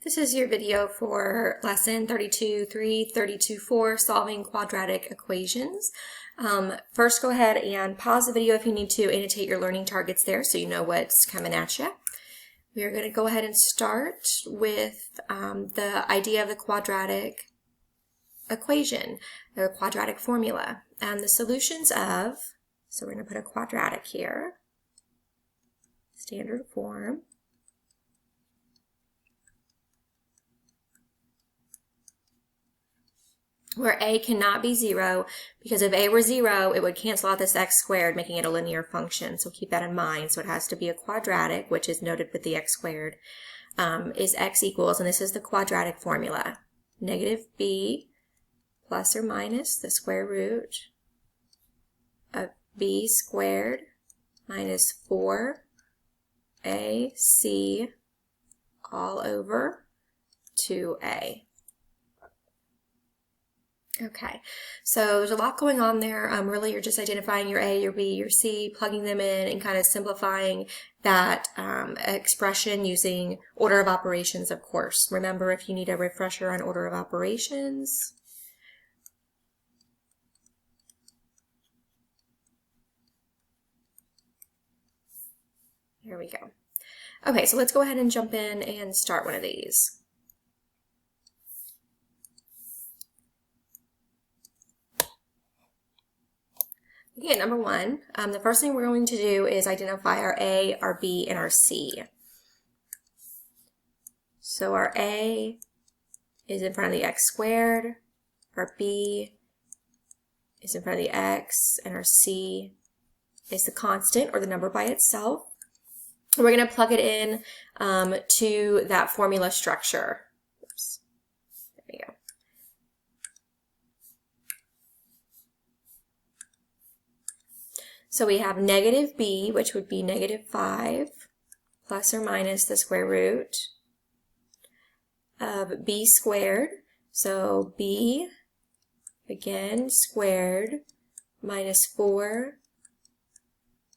This is your video for lesson 32.3, 32.4, solving quadratic equations. First, go ahead and pause the video if you need to annotate your learning targets there so you know what's coming at you. We are going to go ahead and start with the idea of the quadratic equation, the quadratic formula, and the solutions of, so we're going to put a quadratic here, standard form. Where a cannot be 0, because if a were 0, it would cancel out this x squared, making it a linear function. So keep that in mind. So it has to be a quadratic, which is noted with the x squared, is x equals, and this is the quadratic formula, negative b plus or minus the square root of b squared minus 4ac all over 2a. Okay, so there's a lot going on there. Really, you're just identifying your A, your B, your C, plugging them in, and kind of simplifying that expression using order of operations, of course. Remember, if you need a refresher on order of operations. Here we go. Okay, so let's go ahead and jump in and start one of these. Again, number one, the first thing we're going to do is identify our A, our B, and our C. So our A is in front of the x squared, our B is in front of the x, and our C is the constant, or the number by itself. We're going to plug it in to that formula structure. Oops. There we go. So we have negative b, which would be negative 5, plus or minus the square root of b squared. So b, again, squared, minus 4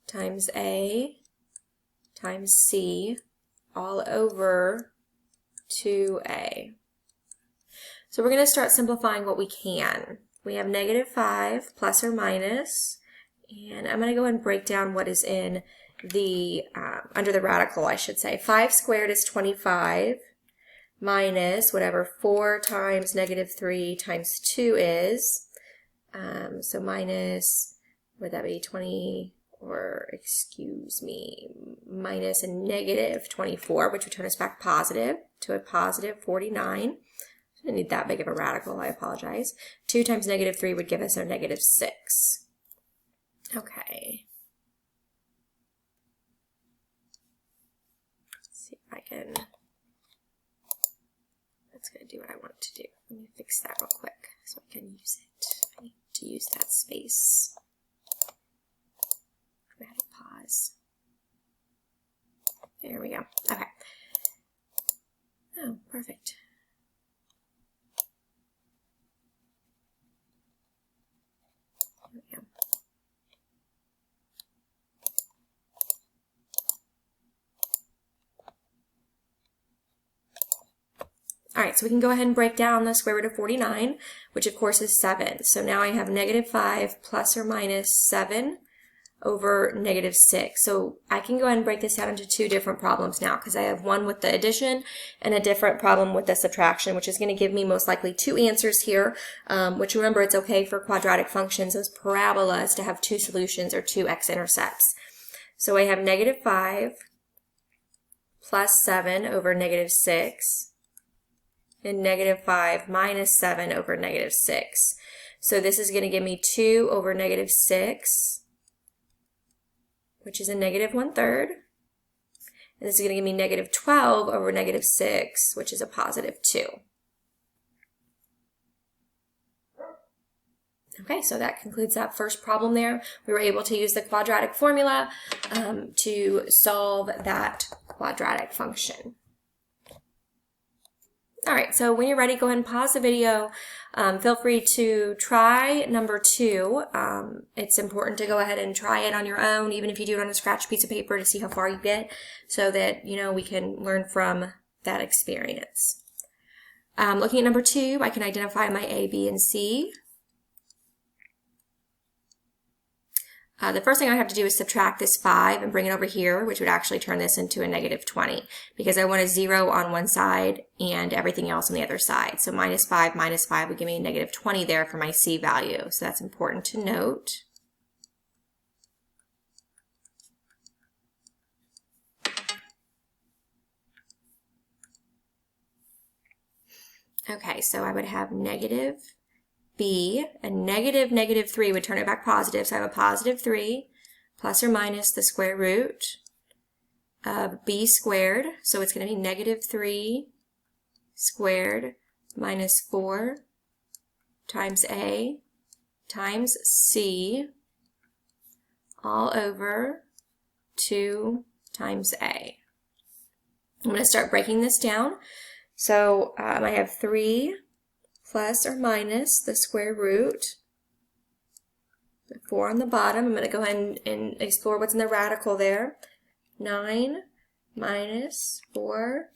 times a times c all over 2a. So we're going to start simplifying what we can. We have negative 5 plus or minus. And I'm going to go and break down what is in the, under the radical, I should say. 5 squared is 25 minus whatever 4 times negative 3 times 2 is. So minus, would that be 20, or excuse me, minus a negative 24, which would turn us back positive to a positive 49. I didn't need that big of a radical, I apologize. 2 times negative 3 would give us our negative 6. Okay. Let's see if I can, that's going to do what I want it to do. Let me fix that real quick so I can use it. I need to use that space. Dramatic pause. There we go. Okay. Oh, perfect. There we go. All right, so we can go ahead and break down the square root of 49, which of course is 7. So now I have negative 5 plus or minus 7 over negative 6. So I can go ahead and break this out into two different problems now, because I have one with the addition and a different problem with the subtraction, which is going to give me most likely two answers here, which, remember, it's okay for quadratic functions, those parabolas, to have two solutions or two x-intercepts. So I have negative 5 plus 7 over negative 6. And negative 5 minus 7 over negative 6. So this is going to give me 2 over negative 6, which is a negative 1/3. And this is going to give me negative 12 over negative 6, which is a positive 2. Okay, so that concludes that first problem there. We were able to use the quadratic formula to solve that quadratic function. All right, so when you're ready, go ahead and pause the video. Feel free to try number 2. It's important to go ahead and try it on your own, even if you do it on a scratch piece of paper, to see how far you get, so that, you know, we can learn from that experience. Looking at number 2, I can identify my A, B, and C. The first thing I have to do is subtract this 5 and bring it over here, which would actually turn this into a negative 20, because I want a 0 on one side and everything else on the other side. So minus 5 would give me a negative 20 there for my C value. So that's important to note. Okay, so I would have negative B, and negative 3 would turn it back positive, so I have a positive 3 plus or minus the square root of B squared, so it's going to be negative 3 squared minus 4 times A times C all over 2 times A. I'm going to start breaking this down. So I have 3 plus or minus the square root, the 4 on the bottom. I'm going to go ahead and explore what's in the radical there. 9 minus 4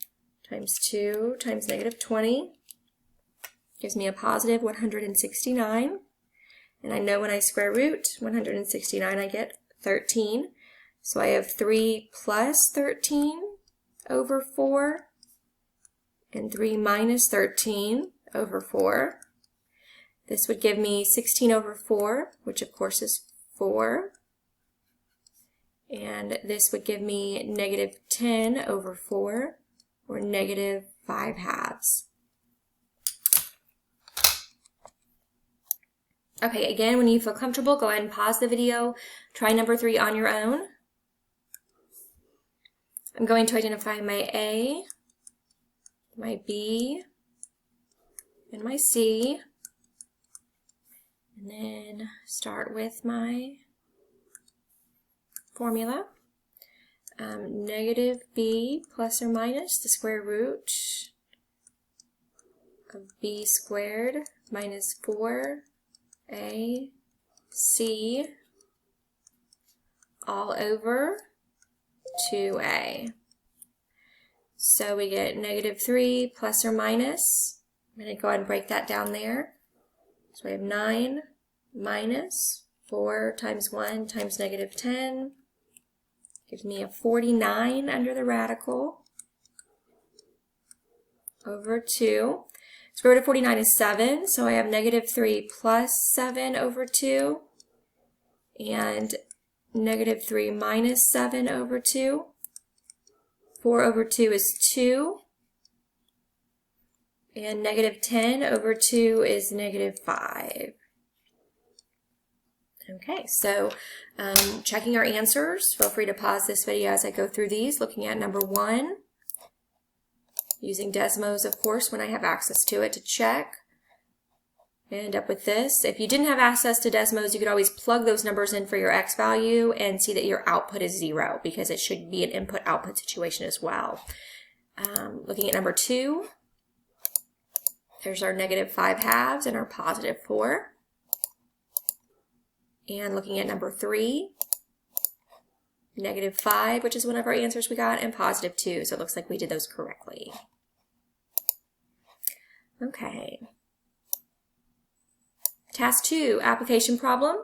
times 2 times negative 20 gives me a positive 169. And I know when I square root 169, I get 13. So I have 3 plus 13 over 4 and 3 minus 13 over 4. This would give me 16 over 4, which of course is 4. And this would give me negative 10 over 4, or negative 5/2. Okay, again, when you feel comfortable, go ahead and pause the video. Try number 3 on your own. I'm going to identify my A, my B, and my C, and then start with my formula. Negative B plus or minus the square root of B squared minus 4AC all over 2A. So we get negative 3 plus or minus. I'm going to go ahead and break that down there. So we have 9 minus 4 times 1 times negative 10. Gives me a 49 under the radical over 2. Square root of 49 is 7, so I have negative 3 plus 7 over 2. And negative 3 minus 7 over 2. 4 over 2 is 2. And negative 10 over 2 is negative 5. Okay, so checking our answers. Feel free to pause this video as I go through these. Looking at number 1. Using Desmos, of course, when I have access to it to check. I end up with this. If you didn't have access to Desmos, you could always plug those numbers in for your X value and see that your output is 0, because it should be an input-output situation as well. Looking at number 2. There's our negative 5/2 and our positive 4. And looking at number 3, negative 5, which is one of our answers we got, and positive 2. So it looks like we did those correctly. Okay. Task 2, application problem.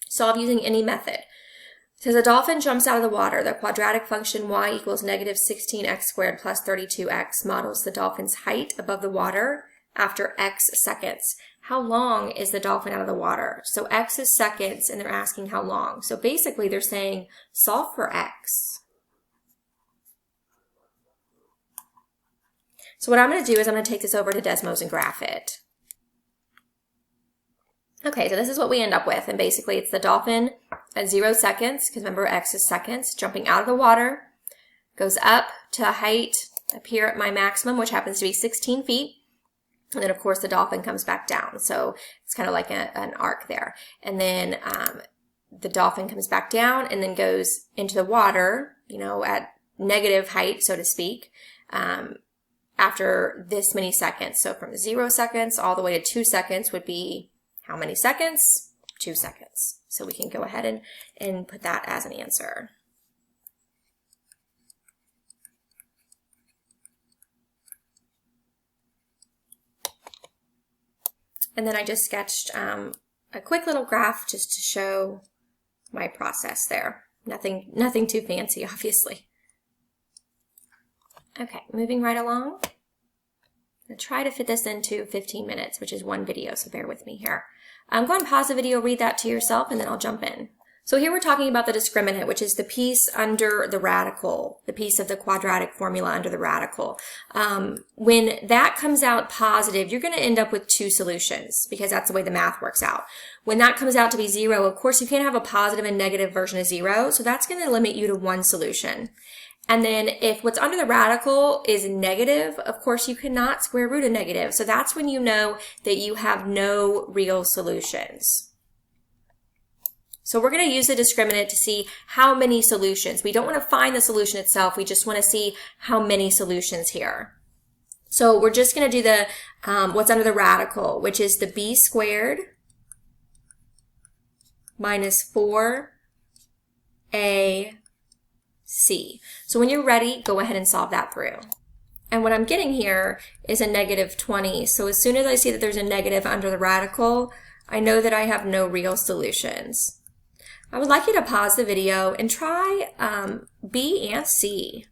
Solve using any method. It says a dolphin jumps out of the water. The quadratic function y equals negative 16x squared plus 32x models the dolphin's height above the water after x seconds. How long is the dolphin out of the water? So x is seconds, and they're asking how long. So basically they're saying solve for x. So what I'm going to do is I'm going to take this over to Desmos and graph it. Okay, so this is what we end up with, and basically it's the dolphin at 0 seconds, because remember x is seconds, jumping out of the water, goes up to a height up here at my maximum, which happens to be 16 feet. And then, of course, the dolphin comes back down. So it's kind of like an arc there. And then the dolphin comes back down and then goes into the water, you know, at negative height, so to speak, after this many seconds. So from 0 seconds all the way to 2 seconds would be how many seconds? 2 seconds. So we can go ahead and put that as an answer. And then I just sketched a quick little graph just to show my process there. Nothing too fancy, obviously. Okay, moving right along. I'm going to try to fit this into 15 minutes, which is one video, so bear with me here. Go ahead and pause the video, read that to yourself, and then I'll jump in. So here we're talking about the discriminant, which is the piece under the radical, the piece of the quadratic formula under the radical. When that comes out positive, you're going to end up with two solutions because that's the way the math works out. When that comes out to be 0, of course, you can't have a positive and negative version of 0, so that's going to limit you to one solution. And then if what's under the radical is negative, of course, you cannot square root a negative. So that's when you know that you have no real solutions. So we're going to use the discriminant to see how many solutions. We don't want to find the solution itself. We just want to see how many solutions here. So we're just going to do the what's under the radical, which is the b squared minus 4ac. So when you're ready, go ahead and solve that through. And what I'm getting here is a negative 20. So as soon as I see that there's a negative under the radical, I know that I have no real solutions. I would like you to pause the video and try B and C.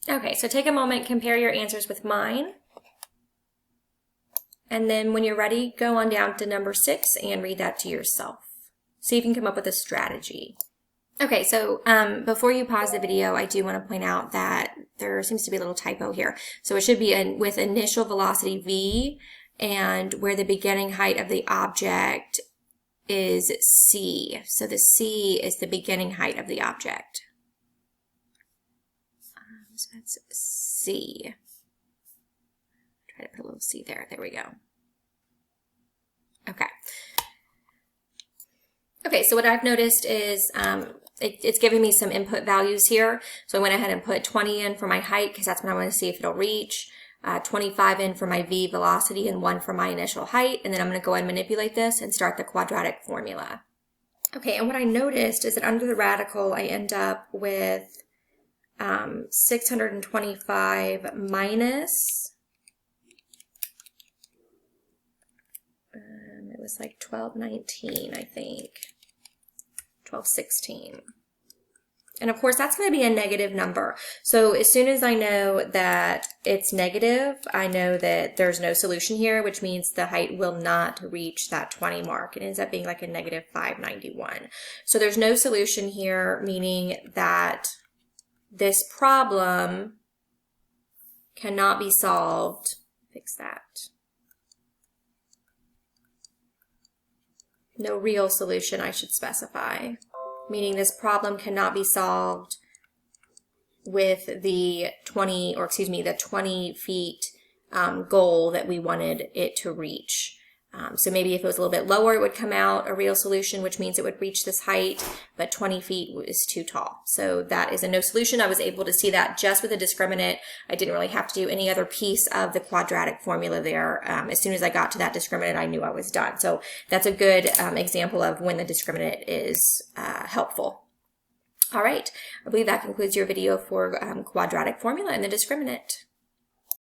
Okay, so take a moment, compare your answers with mine. And then when you're ready, go on down to number 6 and read that to yourself. See if you can come up with a strategy. Okay, so before you pause the video, I do want to point out that there seems to be a little typo here. So it should be with initial velocity v, and where the beginning height of the object is c. So the c is the beginning height of the object. So that's c. Try to put a little c there. There we go. Okay. Okay, so what I've noticed is it's giving me some input values here. So I went ahead and put 20 in for my height because that's what I want to see if it'll reach. 25 in for my v velocity and 1 for my initial height. And then I'm going to go ahead and manipulate this and start the quadratic formula. Okay, and what I noticed is that under the radical, I end up with 625 minus, it was like 1219, I think, 1216. And of course, that's going to be a negative number. So as soon as I know that it's negative, I know that there's no solution here, which means the height will not reach that 20 mark. It ends up being like a negative 591. So there's no solution here, meaning that this problem cannot be solved. Fix that. No real solution, I should specify. Meaning this problem cannot be solved with the 20 feet goal that we wanted it to reach. So maybe if it was a little bit lower, it would come out a real solution, which means it would reach this height, but 20 feet is too tall. So that is a no solution. I was able to see that just with a discriminant. I didn't really have to do any other piece of the quadratic formula there. As soon as I got to that discriminant, I knew I was done. So that's a good example of when the discriminant is helpful. All right, I believe that concludes your video for quadratic formula and the discriminant.